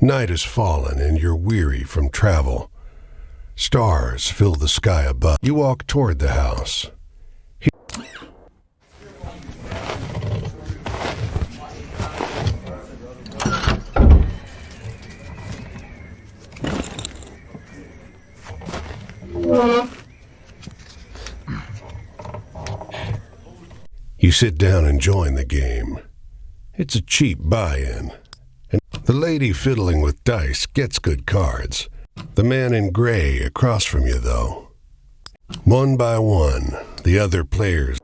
Night has fallen and you're weary from travel. Stars fill the sky above. You walk toward the house. You sit down and join the game. It's a cheap buy-in. And the lady fiddling with dice gets good cards. The man in gray across from you, though. One by one, the other players.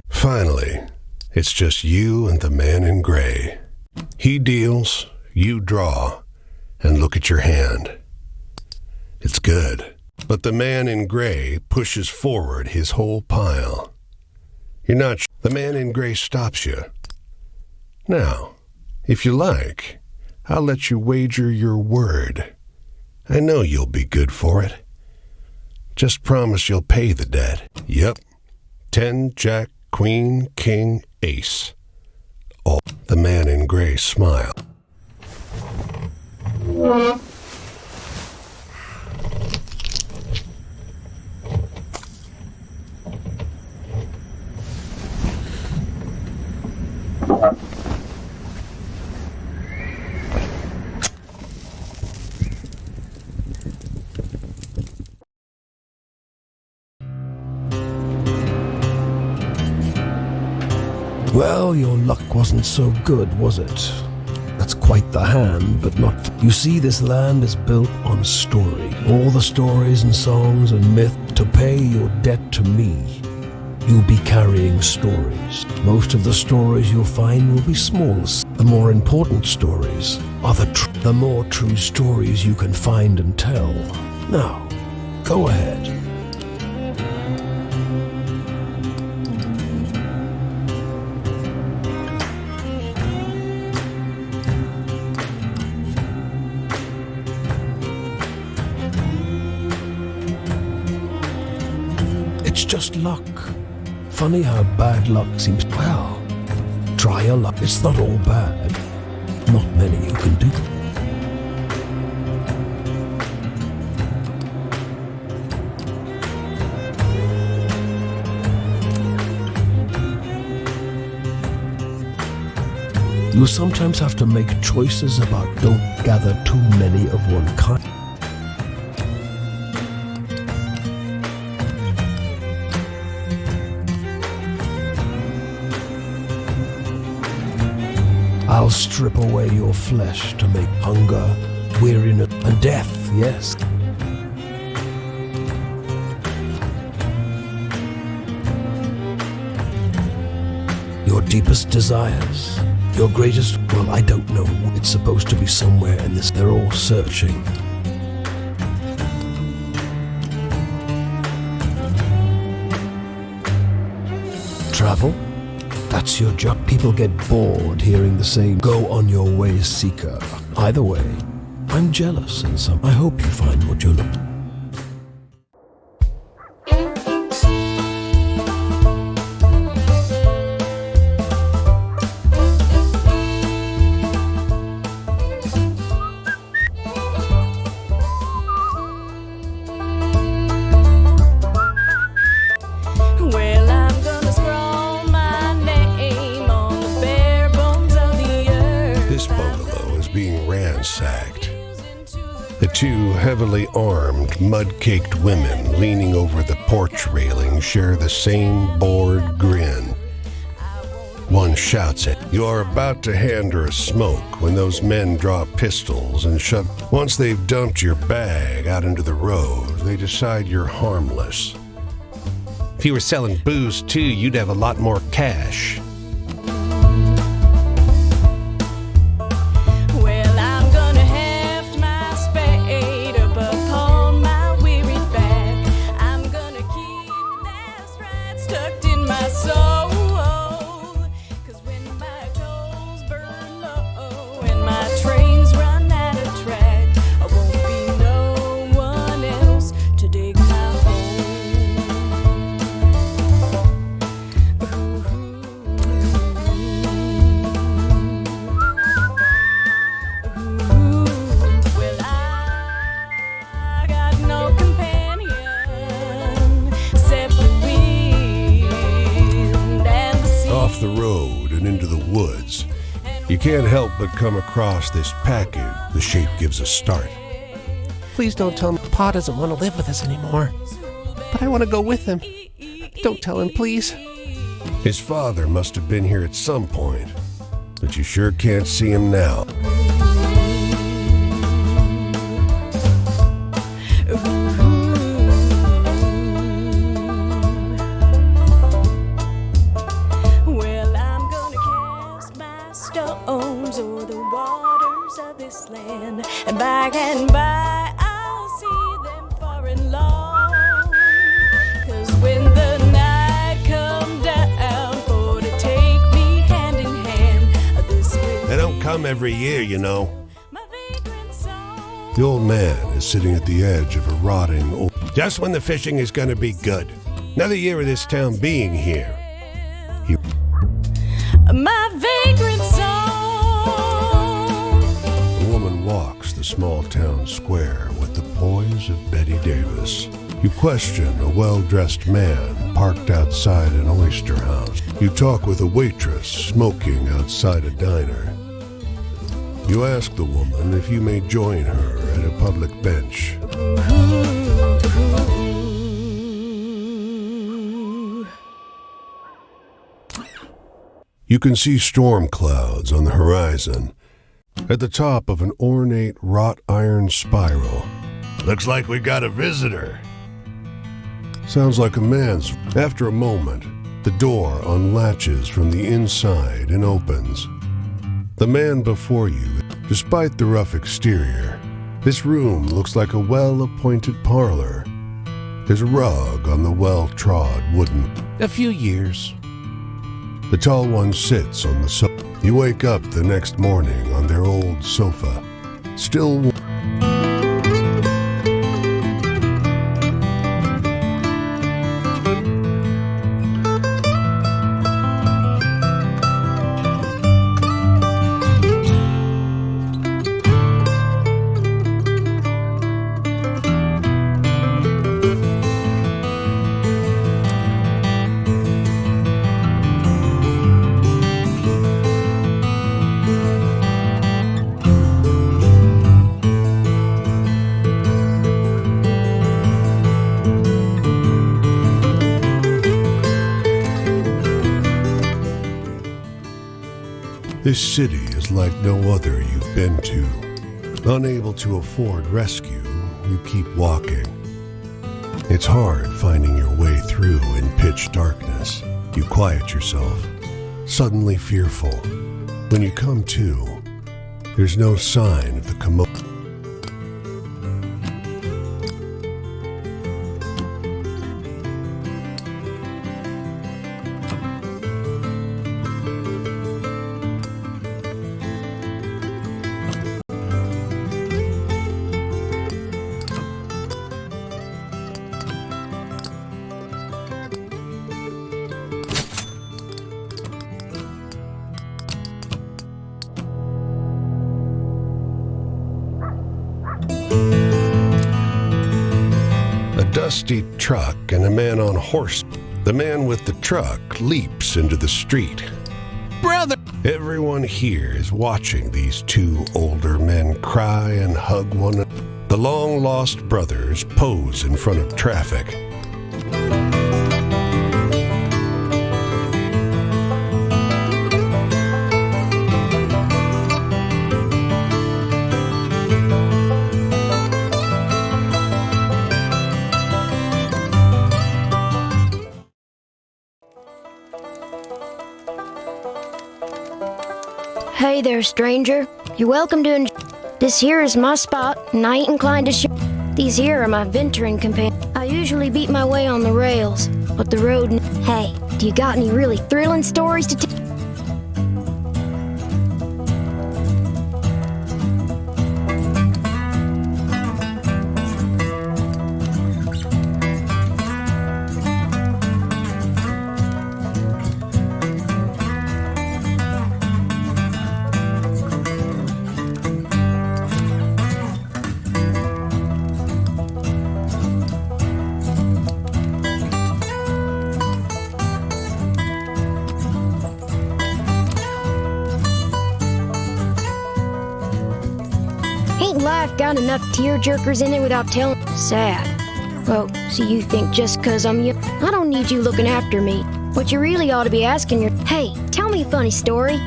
Finally, it's just you and the man in gray. He deals, you draw, and look at your hand. It's good, but the man in gray pushes forward his whole pile. You're not sure. The man in gray stops you. Now, if you like, I'll let you wager your word. I know you'll be good for it. Just promise you'll pay the debt. Yep. 10, Jack, Queen, King, Ace. Oh, the man in gray smiled. Well, your luck wasn't so good, was it? That's quite the hand, but not... You see, this land is built on story. All the stories and songs and myth. To pay your debt to me, you'll be carrying stories. Most of the stories you'll find will be small. The more important stories are the more true stories you can find and tell. Now, go ahead. It's just luck. Funny how bad luck seems. Well, try your luck. It's not all bad. Not many who can do it. You sometimes have to make choices about don't gather too many of one kind. I'll strip away your flesh to make hunger, weariness, and death, yes. Your deepest desires, your greatest... Well, I don't know. It's supposed to be somewhere in this. They're all searching. Travel? That's your job. People get bored hearing the same. Go on your way, seeker. Either way, I'm jealous in some. I hope you find what you're looking for. Ransacked. The two heavily armed, mud-caked women leaning over the porch railing share the same bored grin. One shouts at, "You're about to hand her a smoke," when those men draw pistols and shove. Once they've dumped your bag out into the road, they decide you're harmless. If you were selling booze too, you'd have a lot more cash. Tucked in my soul. the road and into the woods, you can't help but come across this package. The shape gives a start. Please don't tell me Pa doesn't want to live with us anymore. But I want to go with him. Don't tell him, please. His father must have been here at some point, but you sure can't see him now. Well, I'm gonna cast my stones o'er the waters of this land, and by I'll see them far and long. 'Cause when the night come down for to take me hand in hand, this will They don't come every year, you know. my vagrant song. The old man is sitting at the edge of a rotting old... Just when the fishing is going to be good. Another year of this town being here. My vagrant song. The woman walks the small town square with the poise of Betty Davis. You question a well-dressed man parked outside an oyster house. You talk with a waitress smoking outside a diner. You ask the woman if you may join her at a public bench. You can see storm clouds on the horizon. At the top of an ornate wrought iron spiral. Looks like we got a visitor. Sounds like a man's. After a moment, the door unlatches from the inside and opens. The man before you, despite the rough exterior, this room looks like a well-appointed parlor. There's a rug on the well-trod wooden. A few years. The tall one sits on the sofa. You wake up the next morning on their old sofa, still warm. This city is like no other you've been to. Unable to afford rescue, you keep walking. It's hard finding your way through in pitch darkness. You quiet yourself, suddenly fearful. When you come to, there's no sign of the commotion. A dusty truck and a man on horse. The man with the truck leaps into the street. Brother! Everyone here is watching these two older men cry and hug one another. The long-lost brothers pose in front of traffic. Hey there, stranger. You're welcome to enjoy. This here is my spot, and I ain't inclined to share. These here are my venturing companions. I usually beat my way on the rails, but the road... Hey, do you got any really thrilling stories to tell? got enough tear-jerkers in it without telling. Sad. Oh, so you think just 'cause I'm you, I don't need you looking after me. What you really ought to be asking your, hey, tell me a funny story.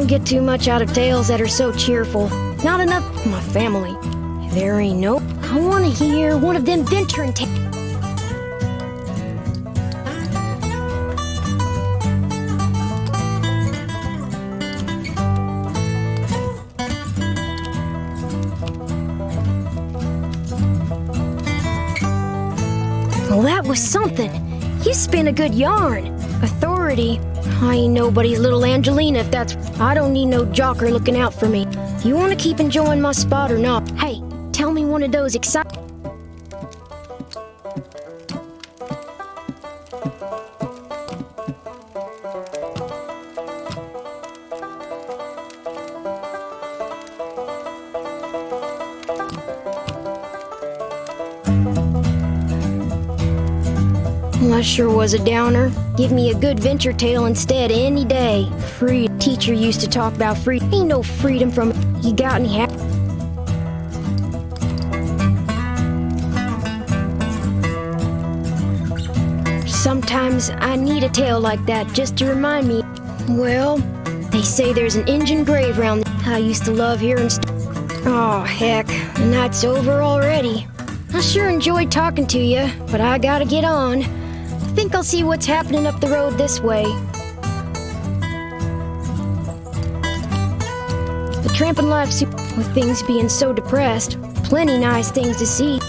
Get too much out of tales that are so cheerful. Not enough for my family. There ain't no. I want to hear one of them venturing tales. Well, that was something. You spin a good yarn. Authority. I ain't nobody's little Angelina if that's... I don't need no jocker looking out for me. You want to keep enjoying my spot or not? Hey, tell me one of those exciting... Well, that sure was a downer. Give me a good venture tale instead any day. Free. Teacher used to talk about free. Ain't no freedom from... You got any Sometimes I need a tale like that just to remind me. Well, they say there's an Injun grave round. I used to love hearing Oh, heck. The night's over already. I sure enjoyed talking to you, but I gotta get on. I think I'll see what's happening up the road this way. The tramping life, with things being so depressed, plenty nice things to see.